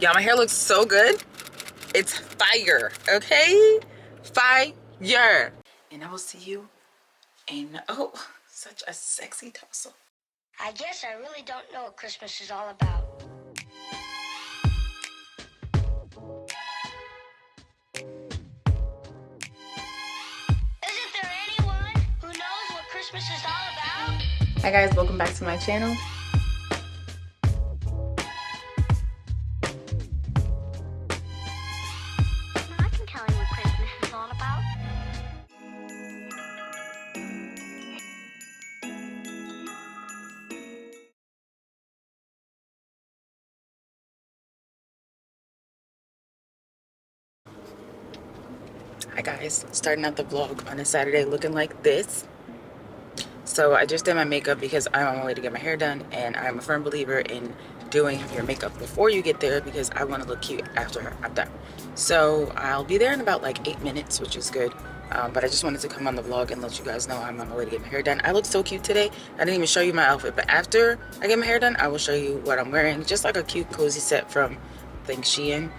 Y'all, my hair looks so good. It's fire, okay? Fire. And I will see you in, oh, such a sexy tussle. I guess I really don't know what Christmas is all about. Isn't there anyone who knows what Christmas is all about? Hi guys, welcome back to my channel. I can tell you what Christmas is all about. Hi guys, starting out the vlog on a Saturday looking like this. So I just did my makeup because I'm on my way to get my hair done, and I'm a firm believer in doing your makeup before you get there because I want to look cute after I'm done. So I'll be there in about like 8 minutes, which is good. But I just wanted to come on the vlog and let you guys know I'm on my way to get my hair done. I look so cute today. I didn't even show you my outfit, but after I get my hair done, I will show you what I'm wearing. Just like a cute cozy set from, I think, Shein.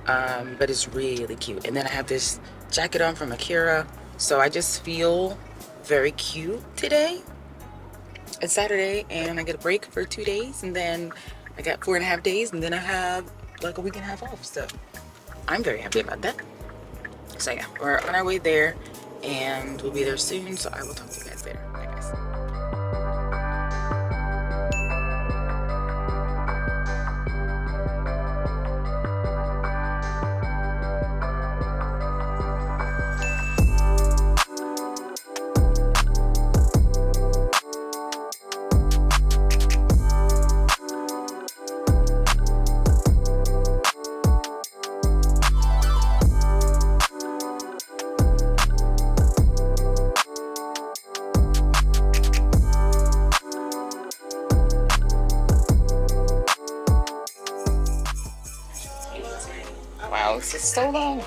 But it's really cute. And then I have this jacket on from Akira. So I just feel very cute today. It's Saturday and I get a break for 2 days, and then I got 4.5 days, and then I have like a week and a half off. So I'm very happy about that. So yeah, we're on our way there and we'll be there soon. So I will talk to you guys there. Bye guys. Wow, this is so long.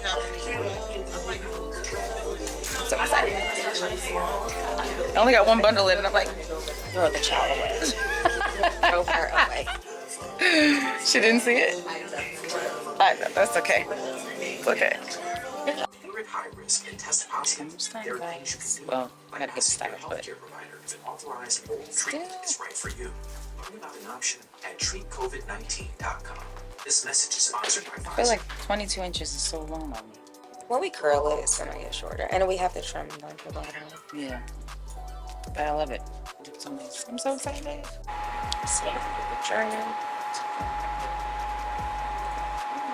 So excited. I only got one bundle in, and I'm like, throw the child away. Throw her away. She didn't see it? I know, that's okay. It's okay. You're at high risk and test positive. Well, I gotta get started, but Healthcare provider to authorize oral treatment is right for you. Learn about an option at treatcovid19.com. This message is sponsored by I feel like 22 inches is so long on me. When we curl it, it's gonna get shorter, and we have to trim like the bottom. Yeah, but I love it. I'm so excited. So the dryer.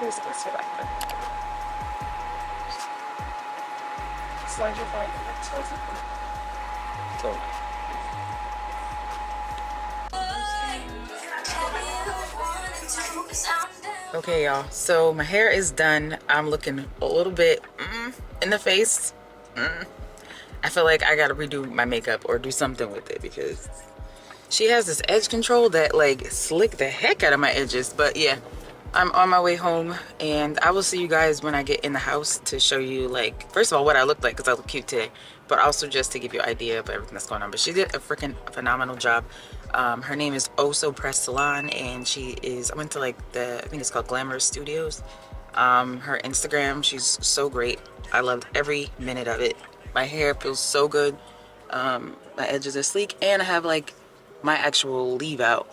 Where's this selector? Slide your phone. So. Okay, y'all. So my hair is done. I'm looking a little bit in the face. I feel like I gotta redo my makeup or do something with it because she has this edge control that like slick the heck out of my edges. But yeah, I'm on my way home, and I will see you guys when I get in the house to show you, like, first of all, what I look like because I look cute today, but also just to give you an idea of everything that's going on. But she did a freaking phenomenal job. Her name is Oh So Press Salon, and she is, I went to like I think it's called Glamorous Studios. Her Instagram, she's so great. I loved every minute of it. My hair feels so good. My edges are sleek, and I have like my actual leave out.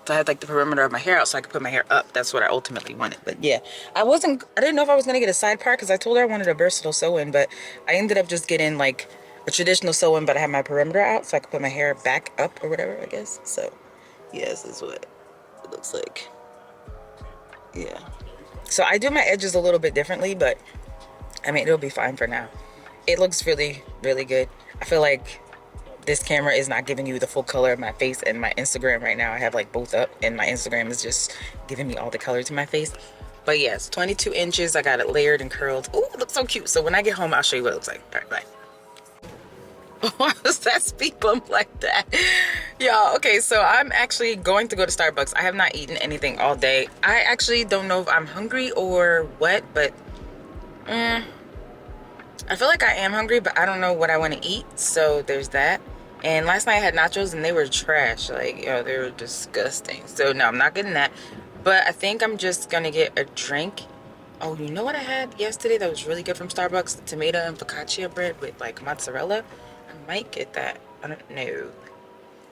So I had like the perimeter of my hair out so I could put my hair up. That's what I ultimately wanted. But yeah, I didn't know if I was gonna get a side part because I told her I wanted a versatile sew-in, but I ended up just getting like a traditional sew-in, but I had my perimeter out so I could put my hair back up or whatever, I guess. So yeah, this is what it looks like. Yeah. So I do my edges a little bit differently, but I mean, it'll be fine for now. It looks really, really good. I feel like this camera is not giving you the full color of my face, and my Instagram right now I have like both up, and my Instagram is just giving me all the color to my face. But yes, 22 inches. I got it layered and curled. Oh, it looks so cute. So when I get home, I'll show you what it looks like. All right, bye. Why was that speed bump like that? Y'all, okay, so I'm actually going to go to Starbucks. I have not eaten anything all day. I actually don't know if I'm hungry or what, but I feel like I am hungry, but I don't know what I want to eat. So there's that. And last night I had nachos and they were trash. Like, yo, they were disgusting. So no, I'm not getting that. But I think I'm just gonna get a drink. Oh, you know what I had yesterday that was really good from Starbucks? The tomato and focaccia bread with like mozzarella. I might get that. I don't know.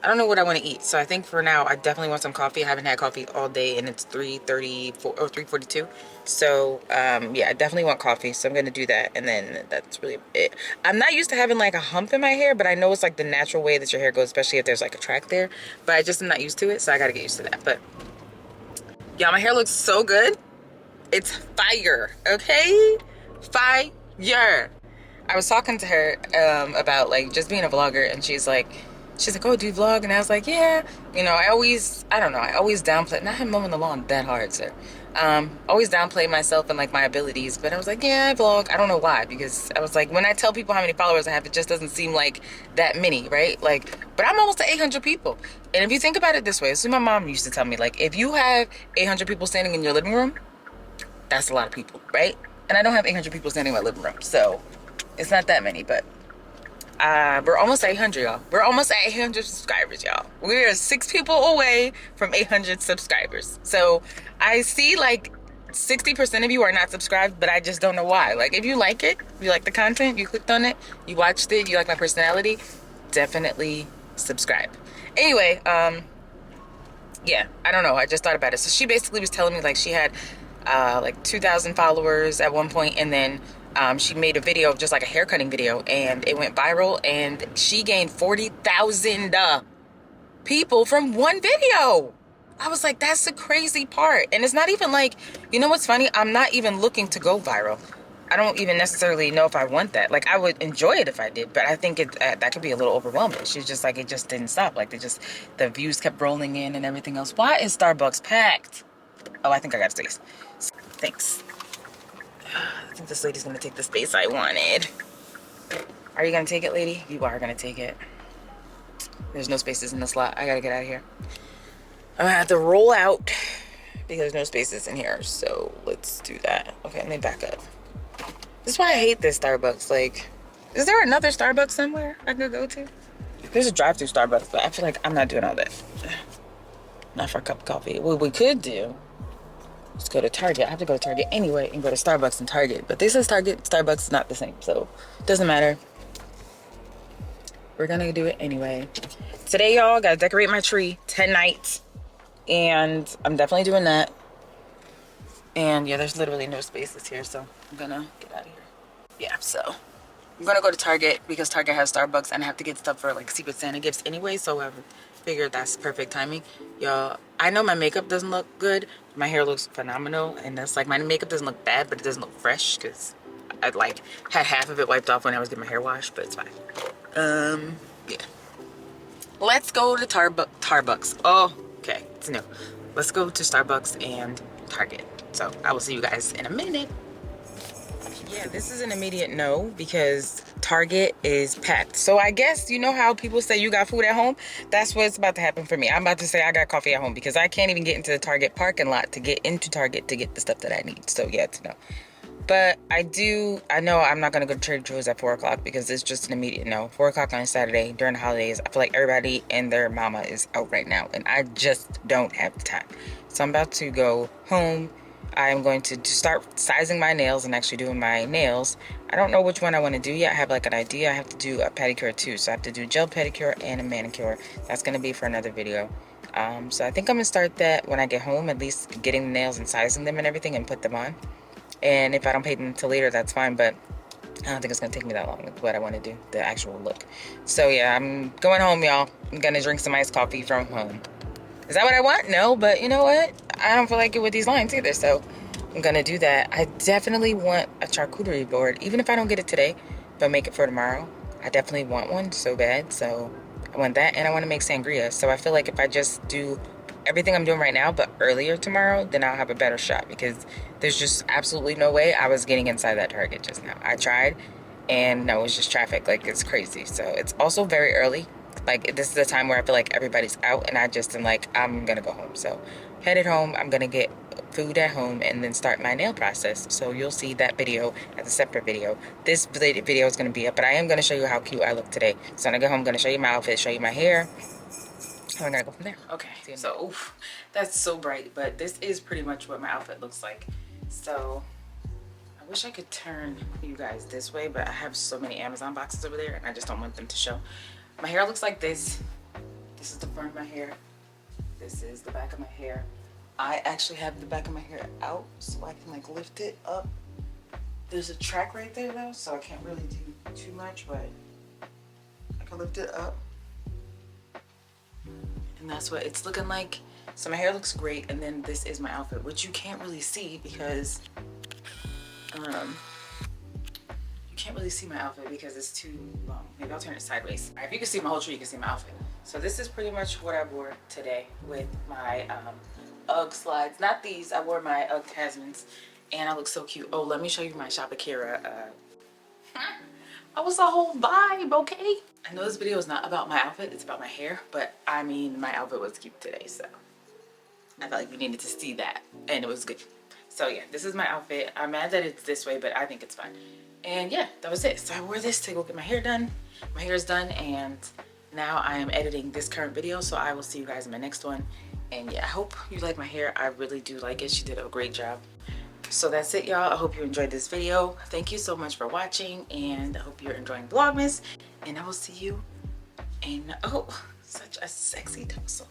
I don't know what I want to eat. So I think for now, I definitely want some coffee. I haven't had coffee all day and it's 3:34 or 3:42. So yeah, I definitely want coffee. So I'm going to do that. And then that's really it. I'm not used to having like a hump in my hair, but I know it's like the natural way that your hair goes, especially if there's like a track there. But I just am not used to it. So I got to get used to that. But yeah, my hair looks so good. It's fire. Okay? Fire. I was talking to her about like just being a vlogger, and she's like, oh, do you vlog? And I was like, yeah. You know, I always downplay, not him mowing the lawn that hard, sir. Always downplay myself and like my abilities, but I was like, yeah, I vlog. I don't know why, because I was like, when I tell people how many followers I have, it just doesn't seem like that many, right? Like, but I'm almost at 800 people. And if you think about it this way, this is what my mom used to tell me, like, if you have 800 people standing in your living room, that's a lot of people, right? And I don't have 800 people standing in my living room, so it's not that many, but we're almost at 800, y'all. We're almost at 800 subscribers, y'all. We're 6 people away from 800 subscribers. So I see like 60% of you are not subscribed, but I just don't know why. Like, if you like it, you like the content, you clicked on it, you watched it, you like my personality, definitely subscribe. Anyway, yeah, I don't know. I just thought about it. So she basically was telling me like she had like 2,000 followers at one point, and then she made a video, just like a haircutting video, and it went viral, and she gained 40,000 people from one video. I was like, that's the crazy part. And it's not even like, you know what's funny? I'm not even looking to go viral. I don't even necessarily know if I want that. Like, I would enjoy it if I did, but I think that could be a little overwhelming. She's just like, it just didn't stop. Like, the views kept rolling in and everything else. Why is Starbucks packed? Oh, I think I got space. Thanks. I think this lady's gonna take the space I wanted. Are you gonna take it, lady? You are gonna take it. There's no spaces in the slot. I gotta get out of here. I'm gonna have to roll out because there's no spaces in here. So let's do that. Okay, let me back up. This is why I hate this Starbucks. Like, is there another Starbucks somewhere I could go to? There's a drive-through Starbucks, but I feel like I'm not doing all that. Not for a cup of coffee. What we could do, let's go to Target. I have to go to Target anyway and go to Starbucks and Target. But this is Target, Starbucks is not the same. So it doesn't matter. We're gonna do it anyway. Today, y'all, gotta decorate my tree 10 nights. And I'm definitely doing that. And yeah, there's literally no spaces here. So I'm gonna get out of here. Yeah, so I'm gonna go to Target because Target has Starbucks and I have to get stuff for like Secret Santa gifts anyway. So I figured that's perfect timing. Y'all, I know my makeup doesn't look good. My hair looks phenomenal, and that's like, my makeup doesn't look bad, but it doesn't look fresh because I like had half of it wiped off when I was getting my hair washed, but it's fine. Yeah. Let's go to Starbucks. Oh, okay, it's new. Let's go to Starbucks and Target. So I will see you guys in a minute. Yeah, this is an immediate no because Target is packed. So I guess, you know how people say you got food at home? That's what's about to happen for me. I'm about to say I got coffee at home because I can't even get into the Target parking lot to get into Target to get the stuff that I need. So yeah, it's no. But I know I'm not going to go to Trader Joe's at 4 o'clock because it's just an immediate no. 4 o'clock on Saturday during the holidays, I feel like everybody and their mama is out right now. And I just don't have the time. So I'm about to go home. I'm going to start sizing my nails and actually doing my nails. I don't know which one I want to do yet. I have like an idea. I have to do a pedicure too. So I have to do gel pedicure and a manicure. That's going to be for another video. So I think I'm going to start that when I get home, at least getting the nails and sizing them and everything and put them on. And if I don't pay them until later, that's fine. But I don't think it's going to take me that long with what I want to do, the actual look. So yeah, I'm going home, y'all. I'm going to drink some iced coffee from home. Is that what I want? No, but you know what? I don't feel like it with these lines either, so I'm gonna do that. I definitely want a charcuterie board, even if I don't get it today, but make it for tomorrow. I definitely want one so bad, so I want that, and I want to make sangria. So I feel like if I just do everything I'm doing right now, but earlier tomorrow, then I'll have a better shot because there's just absolutely no way I was getting inside that Target just now. I tried, and no, it's just traffic. Like, it's crazy. So it's also very early. Like, this is the time where I feel like everybody's out, and I just am like, I'm gonna go home. So headed home, I'm gonna get food at home and then start my nail process. So you'll see that video as a separate video. This video is gonna be up, but I am gonna show you how cute I look today. So when I get home, I'm gonna show you my outfit, show you my hair, we're gonna go from there. Okay, so oof, that's so bright, but this is pretty much what my outfit looks like. So I wish I could turn you guys this way, but I have so many Amazon boxes over there and I just don't want them to show. My hair looks like this. This is the front of my hair. This is the back of my hair. I actually have the back of my hair out so I can like lift it up. There's a track right there though, so I can't really do too much, but I can lift it up. And that's what it's looking like. So my hair looks great, and then this is my outfit, which you can't really see because you can't really see my outfit because it's too long. Maybe I'll turn it sideways. All right, if you can see my whole tree, you can see my outfit. So this is pretty much what I wore today with my UGG slides. Not these, I wore my UGG Tasmans, and I look so cute. Oh, let me show you my Shop Akira. I was a whole vibe, okay? I know this video is not about my outfit, it's about my hair, but I mean, my outfit was cute today, so I felt like you needed to see that, and it was good. So yeah, this is my outfit. I'm mad that it's this way, but I think it's fine. And yeah, that was it. So I wore this to go get my hair done. My hair is done, and now I am editing this current video, so I will see you guys in my next one. And yeah, I hope you like my hair. I really do like it. She did a great job. So that's it, y'all. I hope you enjoyed this video. Thank you so much for watching, and I hope you're enjoying Vlogmas, and I will see you in, oh, such a sexy tussle.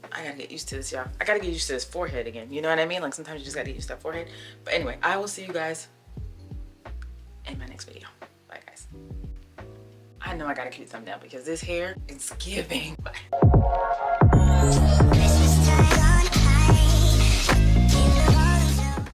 I gotta get used to this, y'all. I gotta get used to this forehead again. You know what I mean? Like sometimes you just gotta get used to that forehead. But anyway, I will see you guys in my next video. Bye, guys. I know I got a cute thumbnail because this hair is giving. Bye.